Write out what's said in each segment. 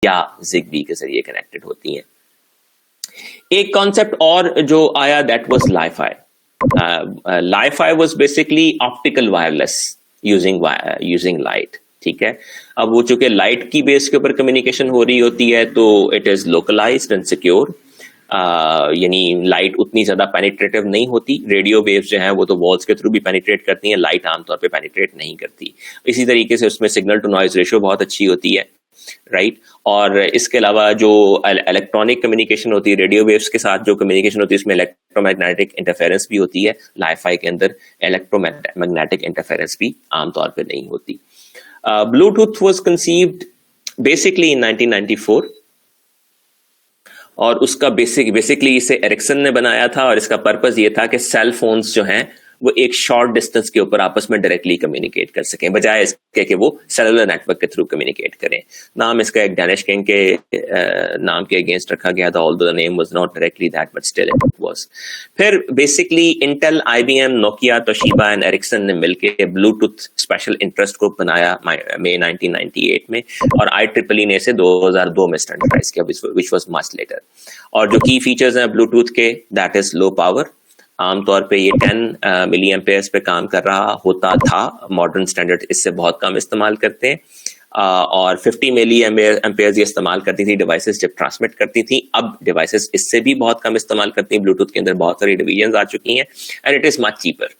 या जिगबी के जरिए कनेक्टेड होती हैं। एक कॉन्सेप्ट और जो आया that was Li-Fi. Li-Fi was basically optical wireless using light, ठीक है। अब वो चूंकि लाइट की बेस के ऊपर कम्युनिकेशन हो रही होती है तो it is localised and secure, यानी लाइट उतनी ज्यादा पेनिट्रेटिव नहीं होती। रेडियो वेव्स जो हैं वो तो वॉल्स के थ्रू भी पेनिट्रेट करती हैं, लाइट आमतौर पे पेनिट्रेट नहीं करती। इसी तरीके से उसमें सिग्नल टू नॉइज रेशियो बहुत अच्छी होती है, राइट। और इसके अलावा जो इलेक्ट्रॉनिक कम्युनिकेशन होती है, रेडियो वेव्स के साथ जो कम्युनिकेशन होती है उसमें इलेक्ट्रोमैग्नेटिक इंटरफेरेंस भी होती है। लाईफाई के अंदर इलेक्ट्रोमैग्नेटिक इंटरफेरेंस भी आमतौर पे नहीं होती। ब्लूटूथ वाज कंसीव्ड बेसिकली इन 1994 और उसका बेसिकली इसे एरिक्सन ने बनाया था और इसका पर्पस ये था कि सेल फोन्स जो हैं वो एक शॉर्ट डिस्टेंस के ऊपर आपस में डायरेक्टली कम्युनिकेट कर सकें, बजाय इसके कि वो सेलुलर नेटवर्क के थ्रू कम्युनिकेट करें। नाम इसका एक डैनिश किंग के नाम के अगेंस्ट रखा गया था, although the name was not directly that but still it was. फिर basically Intel, IBM, Nokia, Toshiba and Ericsson ने मिलकर ब्लूटूथ स्पेशल इंटरेस्ट ग्रुप बनाया मई 1998 में, और IEEE ने इसे 2002 में स्टैंडर्डाइज किया, विच वाज मच लेटर। और जो की फीचर्स हैं ब्लूटूथ के, दैट इज लो पावर। आमतौर पे ये 10 मिली एम्पेयर्स पे काम कर रहा होता था, मॉडर्न स्टैंडर्ड इससे बहुत कम इस्तेमाल करते हैं। और 50 मिली एम्पेयर्स ये इस्तेमाल करती थी डिवाइसेस जब ट्रांसमिट करती थी। अब डिवाइसेस इससे भी बहुत कम इस्तेमाल करती हैं। ब्लूटूथ के अंदर बहुत सारी डिवीजन आ चुकी हैं and it is much cheaper.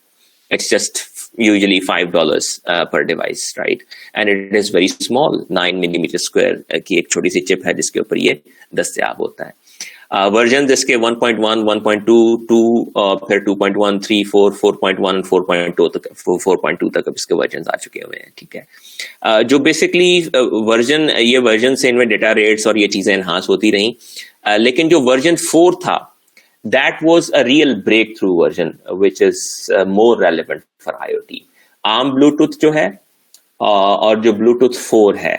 It's just usually $5 per device, right? And it is very small, 9 millimeter square की एक छोटी सी चिप है जिसके ऊपर ये दस्तयाब होता है। वर्जन इसके 1.1, 1.2, फिर 2.1, 3, 4, 4.1, 4.2 तक अब इसके वर्जन आ चुके हुए हैं, ठीक है। जो बेसिकली ये वर्जन से इनमें डेटा रेट्स और ये चीजें एनहांस होती रहीं, लेकिन जो वर्जन 4 था that was a real breakthrough version which is more relevant for IoT. ARM Bluetooth जो है और जो Bluetooth 4 है,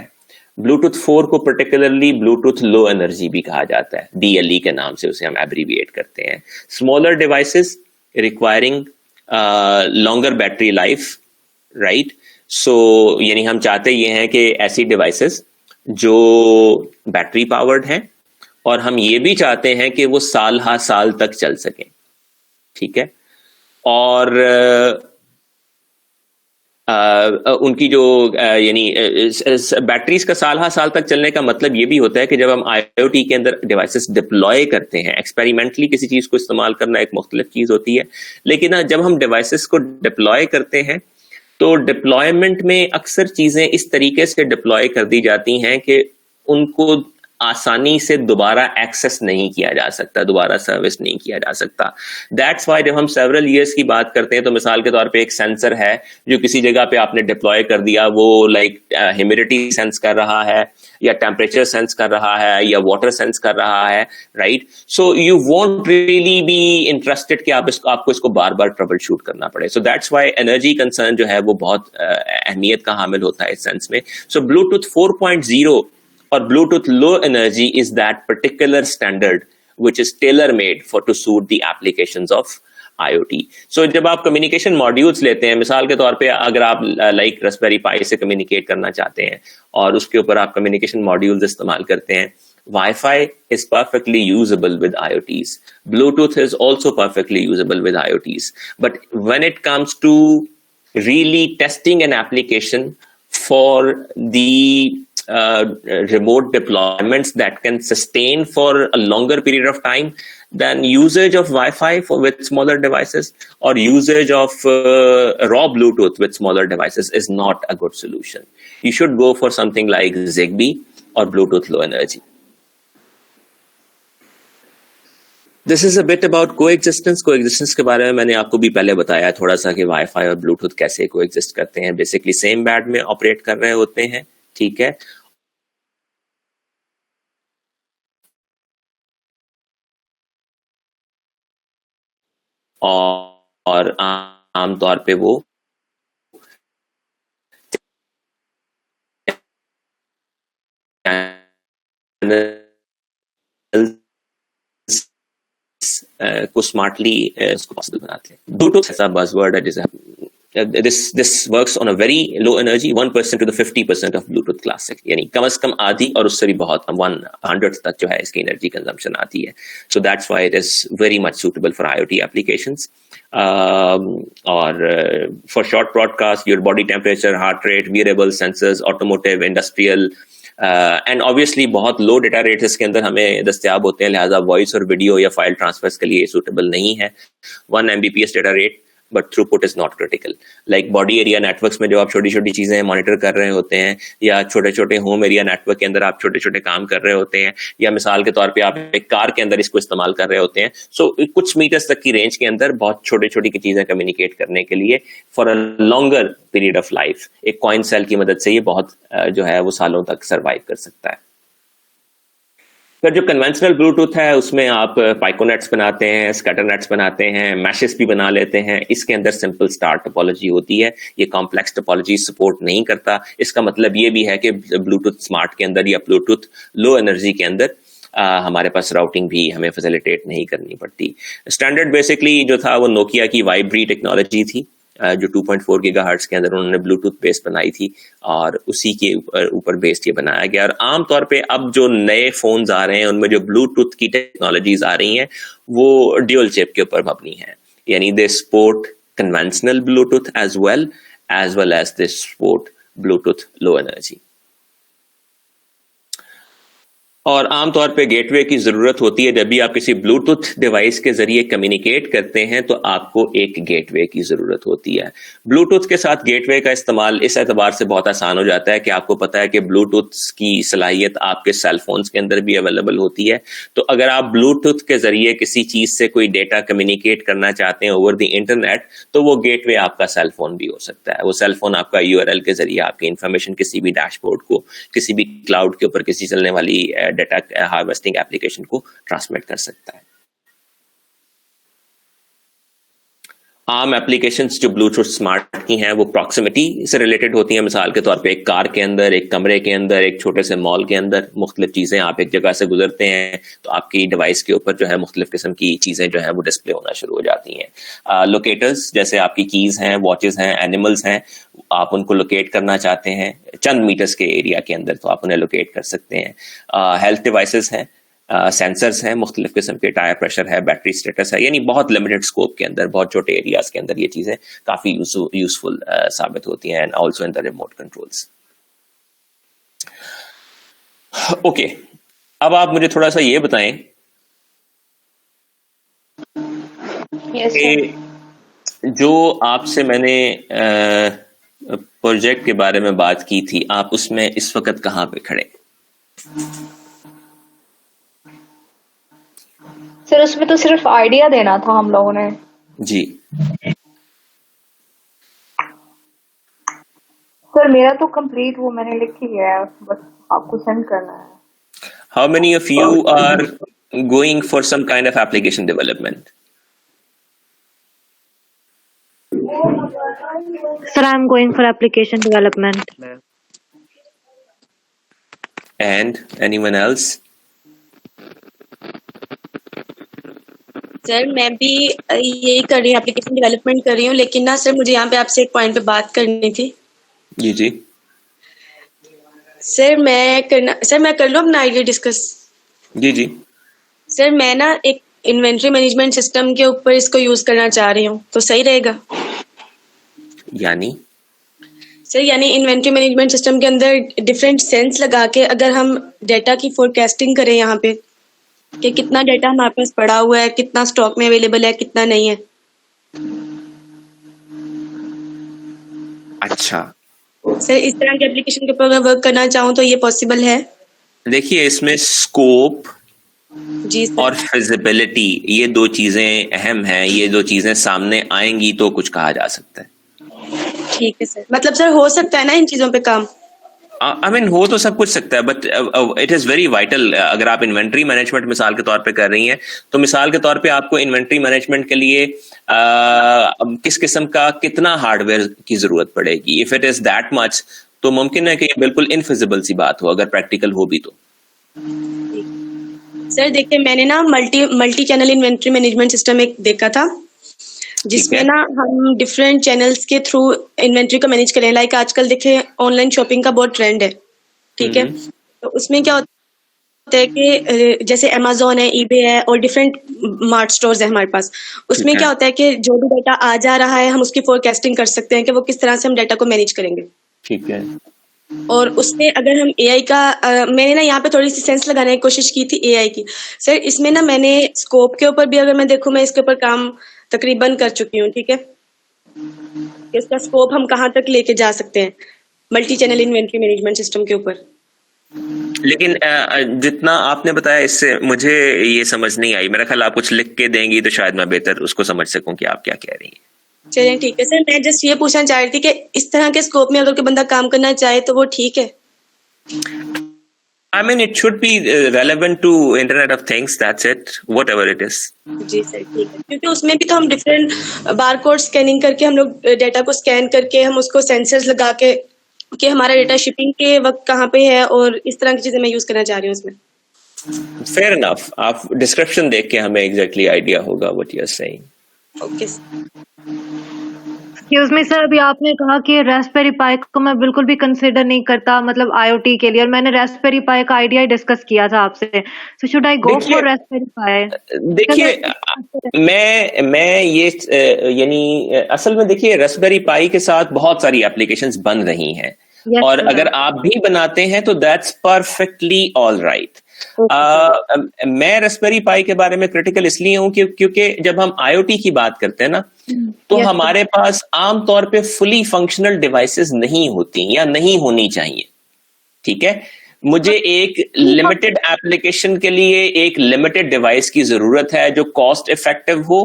Bluetooth 4 को particularly Bluetooth low energy भी कहा जाता है, BLE के नाम से उसे हम abbreviate करते हैं। Smaller devices requiring longer battery life, right? So यानी हम चाहते ये हैं कि ऐसी devices जो बैटरी पावर्ड हैं और हम ये भी चाहते हैं कि वो साल तक चल सकें, ठीक है। और उनकी जो यानी बैटरीज का साल तक चलने का मतलब ये भी होता है कि जब हम IoT के अंदर डिवाइसेस डिप्लॉय करते हैं, एक्सपेरिमेंटली किसी चीज को इस्तेमाल करना एक मुख्तलिफ चीज होती है, लेकिन जब हम डिवाइसेस को डिप्लॉय करते हैं तो डिप्लॉयमेंट में अक्सर चीजें इस तरीके से डिप्लॉय कर दी जाती हैं कि उनको आसानी से दोबारा एक्सेस नहीं किया जा सकता, दोबारा सर्विस नहीं किया जा सकता। दैट्स वाई जब हम सेवरल ईयर्स की बात करते हैं तो मिसाल के तौर पे एक सेंसर है जो किसी जगह पे आपने डिप्लॉय कर दिया, वो लाइक ह्यूमिडिटी सेंस कर रहा है या टेम्परेचर सेंस कर रहा है या वाटर सेंस कर रहा है, right. So you won't really be interested कि आपको इसको बार बार ट्रबल शूट करना पड़े। So that's why energy concern जो है वो बहुत अहमियत का हामिल होता है इस सेंस में। सो Bluetooth 4.0 or Bluetooth low energy is that particular standard which is tailor made to suit the applications of IoT. So जब आप communication modules लेते हैं, मिसाल के तौर पे अगर आप like Raspberry Pi से communicate करना चाहते हैं और उसके ऊपर आप communication modules इस्तेमाल करते हैं, Wi-Fi is perfectly usable with IoTs. Bluetooth is also perfectly usable with IoTs. But when it comes to really testing an application for the remote deployments that can sustain for a longer period of time, then usage of Wi-Fi with smaller devices or usage of raw Bluetooth with smaller devices is not a good solution. You should go for something like Zigbee or Bluetooth low energy. This is a bit about coexistence. Coexistence के बारे में मैंने आपको भी पहले बताया थोड़ा सा कि Wi-Fi और Bluetooth कैसे coexist करते हैं। Basically same band में operate कर रहे होते हैं, ठीक है। और आमतौर पे वो को स्मार्टली उसको पॉसिबल बनाते हैं। ब्लूटूथ ऐसा बज़वर्ड है जिसे this works on a very low energy, 1% to the 50% of Bluetooth Classic, यानी कम से कम आधी और उससे भी बहुत 1/100 तक जो है इसकी एनर्जी कंजम्पशन आती है. So that's why it is very much suitable for IoT applications. और for short broadcast, your body temperature, heart rate, wearable sensors, automotive, industrial, and obviously बहुत लो डेटा रेट इसके अंदर हमें दस्तियाब होते हैं, लिहाजा वॉइस और वीडियो या फाइल ट्रांसफर्स के लिए सूटेबल नहीं है. 1 Mbps data rate, but throughput is not critical. Like body area networks में जो आप छोटी छोटी चीजें मॉनिटर कर रहे होते हैं, या छोटे छोटे होम एरिया नेटवर्क के अंदर आप छोटे छोटे काम कर रहे होते हैं, या मिसाल के तौर पे आप एक कार के अंदर इसको इस्तेमाल कर रहे होते हैं, सो कुछ मीटर्स तक की रेंज के अंदर बहुत छोटी छोटी चीजें कम्युनिकेट करने के लिए for a longer period of life एक कॉइन सेल की मदद से ये बहुत जो है वो सालों तक सर्वाइव कर सकता है. फिर जो कन्वेंशनल ब्लूटूथ है उसमें आप पाइकोनेट्स बनाते हैं, स्कैटरनेट्स बनाते हैं, मैशेस भी बना लेते हैं. इसके अंदर सिंपल स्टार टोपोलॉजी होती है, ये कॉम्प्लेक्स टोपोलॉजी सपोर्ट नहीं करता. इसका मतलब ये भी है कि ब्लूटूथ स्मार्ट के अंदर या ब्लूटूथ लो एनर्जी के अंदर हमारे पास राउटिंग भी हमें फैसिलिटेट नहीं करनी पड़ती. स्टैंडर्ड बेसिकली जो था वो नोकिया की वाइब्री टेक्नोलॉजी थी, जो 2.4 गीगाहर्ट्ज के अंदर उन्होंने ब्लूटूथ बेस बनाई थी, और उसी के ऊपर बेस्ड ये बनाया गया. और आमतौर पे अब जो नए फोन्स आ रहे हैं उनमें जो ब्लूटूथ की टेक्नोलॉजीज आ रही हैं वो ड्यूल चिप के ऊपर मबनी है, यानी they support conventional Bluetooth as well as they support Bluetooth low energy. और आमतौर पे गेटवे की जरूरत होती है. जब भी आप किसी ब्लूटूथ डिवाइस के जरिए कम्युनिकेट करते हैं तो आपको एक गेटवे की जरूरत होती है. ब्लूटूथ के साथ गेटवे का इस्तेमाल इस एतबार से बहुत आसान हो जाता है कि आपको पता है कि ब्लूटूथ की सलाहियत आपके सेल फोन्स के अंदर भी अवेलेबल होती है. तो अगर आप ब्लूटूथ के जरिए किसी चीज से कोई डेटा कम्युनिकेट करना चाहते हैं ओवर द इंटरनेट, तो वो गेटवे आपका सेल फोन भी हो सकता है. वो सेल फोन आपका URL के जरिए आपकी इंफॉर्मेशन किसी भी डैशबोर्ड को, किसी भी क्लाउड के ऊपर किसी चलने वाली डेटा हार्वेस्टिंग एप्लीकेशन को ट्रांसमिट कर सकता है. आम एप्लीकेशंस जो ब्लूटूथ स्मार्ट की हैं वो प्रॉक्सिमिटी से रिलेटेड होती हैं. मिसाल के तौर पे एक कार के अंदर, एक कमरे के अंदर, एक छोटे से मॉल के अंदर मुख्तलिफ चीजें, आप एक जगह से गुजरते हैं तो आपकी डिवाइस के ऊपर जो है मुख्तलिफ किस्म की चीजें जो है वो डिस्प्ले होना शुरू हो जाती हैं. लोकेटर्स, जैसे आपकी कीज हैं, वॉचेस हैं, एनिमल्स हैं, आप उनको लोकेट करना चाहते हैं चंद मीटर्स के एरिया के अंदर तो आप उन्हें लोकेट कर सकते हैं. हेल्थ डिवाइसेस हैं, सेंसर्स हैं, मुख्तलिफ किस्म के टायर प्रेशर है, बैटरी स्टेटस है, यानी बहुत लिमिटेड स्कोप के अंदर, बहुत छोटे एरियाज के अंदर ये चीजें काफी यूजफुल साबित होती हैं. And also in the remote controls. Okay, अब आप मुझे थोड़ा सा ये बताएं कि जो आपसे मैंने प्रोजेक्ट के बारे में बात की थी, आप उसमें इस वक्त कहाँ पे खड़े? सर उसमें तो सिर्फ आइडिया देना था हम लोगों ने जी. सर मेरा तो कंप्लीट वो मैंने लिख ही लिया है, बस आपको सेंड करना है. How many of you are going for some kind of application development? Sir, I'm going for application development. And anyone else? Sir मैं भी यही कर रही हूँ, एप्लीकेशन डेवलपमेंट कर रही हूँ, लेकिन ना सर मुझे यहाँ पे आपसे एक पॉइंट पे बात करनी थी. जी जी. सर मैं कर लूँ अपना आइडिया डिस्कस? जी जी. सर मैं ना एक इन्वेंट्री मैनेजमेंट सिस्टम के ऊपर इसको यूज करना चाह रही हूँ, तो सही रहेगा? यानी सर यानी इन्वेंट्री मैनेजमेंट सिस्टम के अंदर डिफरेंट सेंस लगा के अगर हम डेटा की फोरकास्टिंग करें यहाँ पे कि कितना डेटा हमारे पास पड़ा हुआ है, कितना स्टॉक में अवेलेबल है, कितना नहीं है. अच्छा सर इस तरह की एप्लीकेशन के ऊपर अगर वर्क करना चाहूँ तो ये पॉसिबल है? देखिए, इसमें स्कोप जी सर. और फिजिबिलिटी ये दो चीजें अहम हैं. ये दो चीजें सामने आएंगी तो कुछ कहा जा सकता है. ठीक है सर, मतलब सर हो सकता है ना इन चीजों पे काम? आई मीन हो तो सब कुछ सकता है, but it is very vital. अगर आप इन्वेंट्री मैनेजमेंट मिसाल के तौर पे कर रही हैं तो मिसाल के तौर पे आपको इन्वेंट्री मैनेजमेंट के लिए किस किस्म का कितना हार्डवेयर की जरूरत पड़ेगी. If it is that much तो मुमकिन है कि बिल्कुल इनफिजिबल सी बात हो, अगर प्रैक्टिकल हो भी तो. सर देखिए, मैंने ना multi channel inventory management system एक देखा था. जिसमें है। ना हम डिफरेंट चैनल्स के थ्रू इन्वेंट्री को मैनेज करें। लाइक आजकल देखिए ऑनलाइन शॉपिंग का बहुत ट्रेंड है, ठीक है। तो उसमें क्या होता है कि जैसे अमेजोन है, ईबे है और डिफरेंट मार्ट स्टोर्स है हमारे पास। उसमें ठीक है। क्या होता है कि जो भी डाटा आ जा रहा है हम उसकी फोरकास्टिंग कर सकते हैं कि वो किस तरह से हम डाटा को मैनेज करेंगे। ठीक है। और उसमें अगर हम एआई का मैंने ना यहाँ पे थोड़ी सी सेंस लगाने की कोशिश की थी एआई की। सर इसमें ना मैंने स्कोप के ऊपर भी अगर मैं देखूँ, मैं इसके ऊपर काम तकरीबन कर चुकी हूँ, ठीक है। इसका स्कोप हम कहाँ तक लेके जा सकते हैं multi channel inventory management system के ऊपर। लेकिन जितना आपने बताया इससे मुझे ये समझ नहीं आई। मेरा ख्याल आप कुछ लिख के देंगी तो शायद मैं बेहतर उसको समझ सकूं कि आप क्या कह रही हैं। चलिए ठीक है सर, मैं जस्ट ये पूछना चाह रही थी कि इस तरह के स्कोप में अगर कोई बंदा काम करना चाहे तो वो ठीक है। I mean, it should be relevant to Internet of Things. That's it. Whatever it is. जी सर ठीक है, क्योंकि उसमें भी तो हम डिफरेंट बारकोड स्कैनिंग करके हम लोग डेटा को स्कैन करके हम उसको सेंसर्स लगा के कि हमारा डेटा शिपिंग के वक्त कहाँ पे है और इस तरह की चीजें मैं यूज करना चाह रही हूँ उसमें। Fair enough. आप डिस्क्रिप्शन देख के हमें एग्जैक्टली आइडिया होगा what you're saying. Okay excuse me sir, अभी आपने कहा कि रास्पबेरी पाई को मैं बिल्कुल भी कंसिडर नहीं करता मतलब आईओटी के लिए, और मैंने रास्पबेरी पाई का आइडिया ही डिस्कस किया था आपसे। सो शुड आई गो देखिए- फॉर रास्पबेरी पाई? देखिए मैं ये यानी असल में देखिए रास्पबेरी पाई के साथ बहुत सारी एप्लीकेशंस बन रही हैं। Yes, और sir. अगर आप भी बनाते हैं तो दैट्स परफेक्टली ऑल राइट। मैं रास्पबेरी पाई के बारे में क्रिटिकल इसलिए हूं क्योंकि जब हम आईओटी की बात करते हैं ना तो Yes, हमारे पास आमतौर पे फुली फंक्शनल डिवाइसेस नहीं होती या नहीं होनी चाहिए। ठीक है, मुझे एक लिमिटेड एप्लीकेशन के लिए एक लिमिटेड डिवाइस की जरूरत है जो कॉस्ट इफेक्टिव हो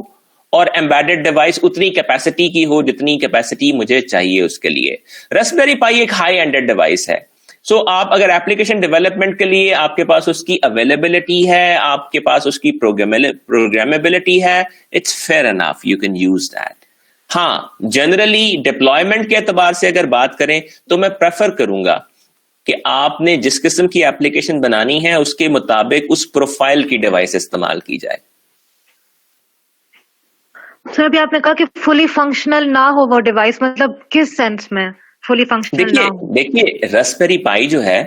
और एम्बेडेड डिवाइस उतनी कैपेसिटी की हो जितनी कैपेसिटी मुझे चाहिए उसके लिए। रास्पबेरी पाई एक हाई एंडेड डिवाइस है। सो आप अगर एप्लीकेशन डेवलपमेंट के लिए आपके पास उसकी अवेलेबिलिटी है, आपके पास उसकी प्रोग्रामेबिलिटी है, it's fair enough, you can use that. हाँ, जनरली डिप्लॉयमेंट के एतबार से अगर बात करें तो मैं प्रेफर करूंगा कि आपने जिस किस्म की एप्लीकेशन बनानी है उसके मुताबिक उस प्रोफाइल की डिवाइस इस्तेमाल की जाए। सर अभी आपने कहा कि फुली फंक्शनल ना हो वो डिवाइस, मतलब किस सेंस में फुली फंक्शनल ना हो? देखिए रास्पबेरी पाई जो है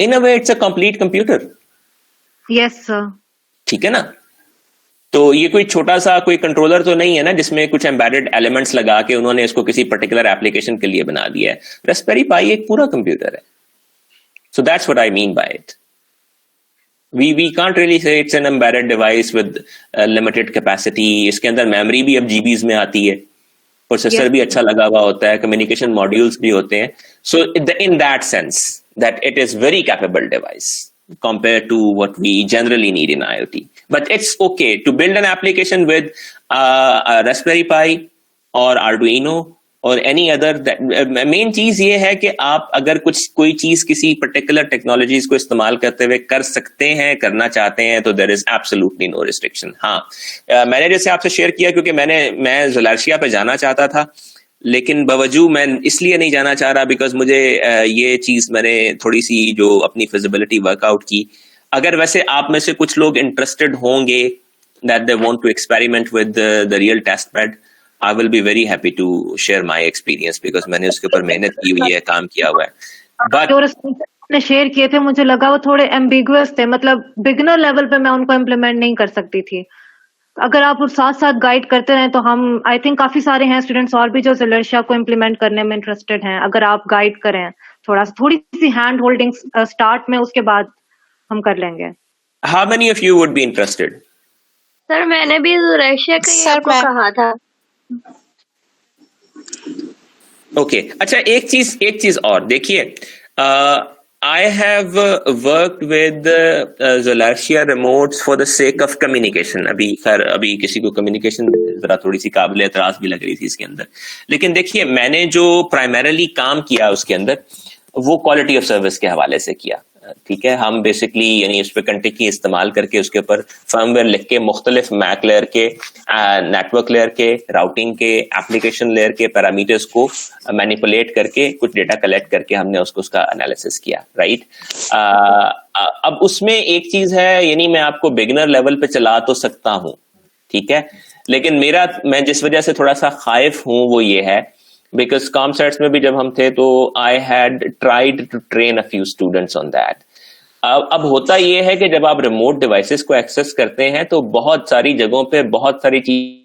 in a way it's a complete computer. Yes sir. ठीक है ना, तो ये कोई छोटा सा कोई कंट्रोलर तो नहीं है ना जिसमें कुछ एम्बेडेड एलिमेंट्स लगा के उन्होंने इसको किसी पर्टिकुलर एप्लीकेशन के लिए बना दिया है। रास्पबेरी पाई एक पूरा कंप्यूटर है। So that's what I mean by it. we can't really say it's an embedded device with limited capacity. इसके अंदर मेमोरी भी अब जीबीज में आती है, प्रोसेसर भी अच्छा लगा हुआ होता है, कम्युनिकेशन मॉड्यूल्स भी होते हैं। सो in that sense that it is very capable device compared to what we generally need in IoT. But it's okay to build an application with a Raspberry Pi or Arduino और any other. Main चीज ये है कि आप अगर कोई चीज किसी पर्टिकुलर टेक्नोलॉजीज को इस्तेमाल करते हुए कर सकते हैं, करना चाहते हैं, तो there is absolutely no restriction. हाँ, मैंने जैसे आपसे शेयर किया क्योंकि मैं ज़ोलार्शिया पे जाना चाहता था, लेकिन बावजूद मैं इसलिए नहीं जाना चाह रहा बिकॉज मुझे ये चीज मैंने थोड़ी सी जो अपनी फिजिबिलिटी वर्कआउट की। अगर वैसे आप में से कुछ लोग इंटरेस्टेड होंगे that they want to experiment with the real test bed, I will be very happy to share my experience because मैंने उसके ऊपर मेहनत की हुई है, काम किया हुआ है। But जो आपने शेयर किए थे मुझे लगा वो थोड़े एम्बिगुअस थे, मतलब बिगिनर लेवल पे मैं उनको इम्प्लीमेंट नहीं कर सकती थी। अगर आप साथ साथ गाइड करते रहे तो हम आई थिंक काफी सारे हैं स्टूडेंट्स और भी जो ज़ोलार्शिया को इम्प्लीमेंट करने में इंटरेस्टेड हैं। अगर आप गाइड करें थोड़ी सी हैंड होल्डिंग स्टार्ट में, उसके बाद हम कर लेंगे। how many of you would be interested? Sir मैंने भी ज़ोलार्शिया का ही सर, आपको मैं- कहा था। ओके, अच्छा एक चीज और देखिए, I have worked with Zolarshia remotes for the sake of communication. अभी किसी को कम्युनिकेशन जरा थोड़ी सी काबिल एतराज भी लग रही थी इसके अंदर, लेकिन देखिए मैंने जो प्राइमरीली काम किया उसके अंदर वो क्वालिटी ऑफ सर्विस के हवाले से किया। ठीक है, हम बेसिकली यानी उस पर कंटिकी इस्तेमाल करके उसके ऊपर फर्मवेयर लिख के मुख्तलिफ मैक लेयर के, नेटवर्क लेयर के, राउटिंग के, एप्लीकेशन लेयर के पैरामीटर्स को मैनिपुलेट करके कुछ डेटा कलेक्ट करके हमने उसका एनालिसिस किया। राइट, अब उसमें एक चीज है, यानी मैं आपको बिगिनर लेवल पे चला तो सकता हूं, ठीक है, लेकिन मैं जिस वजह से थोड़ा सा खाइफ हूं वो ये है, बिकॉज कॉमसेट्स में भी जब हम थे तो I had tried to train a few students on that. अब होता ये है कि जब आप रिमोट डिवाइसेस को एक्सेस करते हैं तो बहुत सारी जगहों पे बहुत सारी चीजें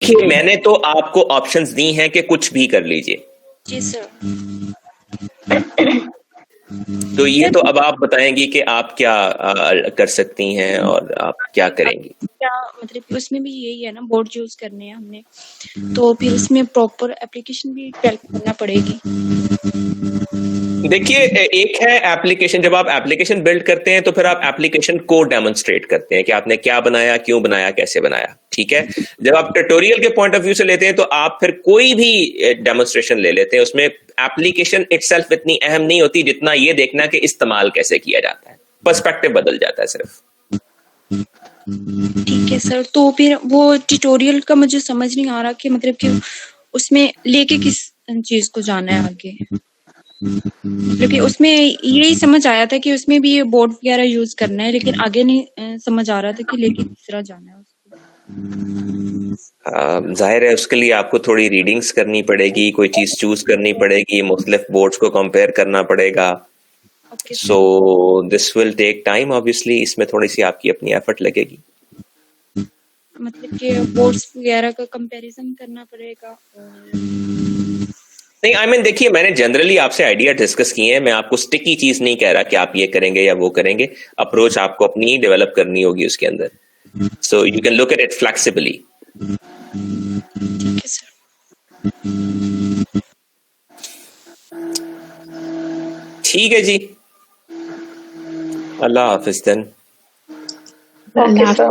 देखिए मैंने तो आपको ऑप्शंस दी हैं कि कुछ भी कर लीजिए, जी सर। तो ये तो अब आप बताएंगी कि आप क्या कर सकती हैं और आप क्या करेंगी। क्या मतलब कि उसमें भी यही है ना, बोर्ड यूज करने हैं हमने, तो फिर उसमें प्रॉपर एप्लीकेशन भी डेवलप करना पड़ेगी। देखिए एक है एप्लीकेशन, जब आप एप्लीकेशन बिल्ड करते हैं तो फिर आप एप्लीकेशन को डेमोन्स्ट्रेट करते हैं कि आपने क्या बनाया, क्यों बनाया, कैसे बनाया, ठीक है। जब आप ट्यूटोरियल के पॉइंट ऑफ व्यू से लेते हैं तो आप फिर कोई भी डेमोन्स्ट्रेशन ले लेते हैं, उसमें एप्लीकेशन इटसेल्फ इतनी अहम नहीं होती जितना ये देखना कि इस्तेमाल कैसे किया जाता है, पर्सपेक्टिव बदल जाता है सिर्फ। ठीक है सर, तो फिर वो ट्यूटोरियल का मुझे समझ नहीं आ रहा कि मतलब कि उसमें लेके किस चीज को जाना है आगे, क्योंकि उसमें यही समझ आया था कि उसमें भी ये बोर्ड वगैरह यूज करना है, लेकिन आगे नहीं समझ आ रहा था कि लेके किस तरह जाना है उसको। जाहिर है उसके लिए आपको थोड़ी रीडिंग्स करनी पड़ेगी, कोई चीज चूज करनी पड़ेगी, मुख्तलिफ बोर्ड्स को कंपेयर करना पड़ेगा। So this will take time obviously, इसमें थोड़ी सी आपकी अपनी एफर्ट लगेगी। मतलब कि बोर्ड्स वगैरह का कंपैरिजन करना पड़ेगा। नहीं आई मीन देखिए मैंने जनरली आपसे आइडिया डिस्कस किए हैं, मैं आपको स्टिकी चीज नहीं कह रहा कि आप ये करेंगे या वो करेंगे, अप्रोच आपको अपनी डेवलप करनी होगी उसके अंदर, so you can look at it flexibly. ठीक है सर। ठीक है जी, अल्लाह हाफिज देन। Okay, sir.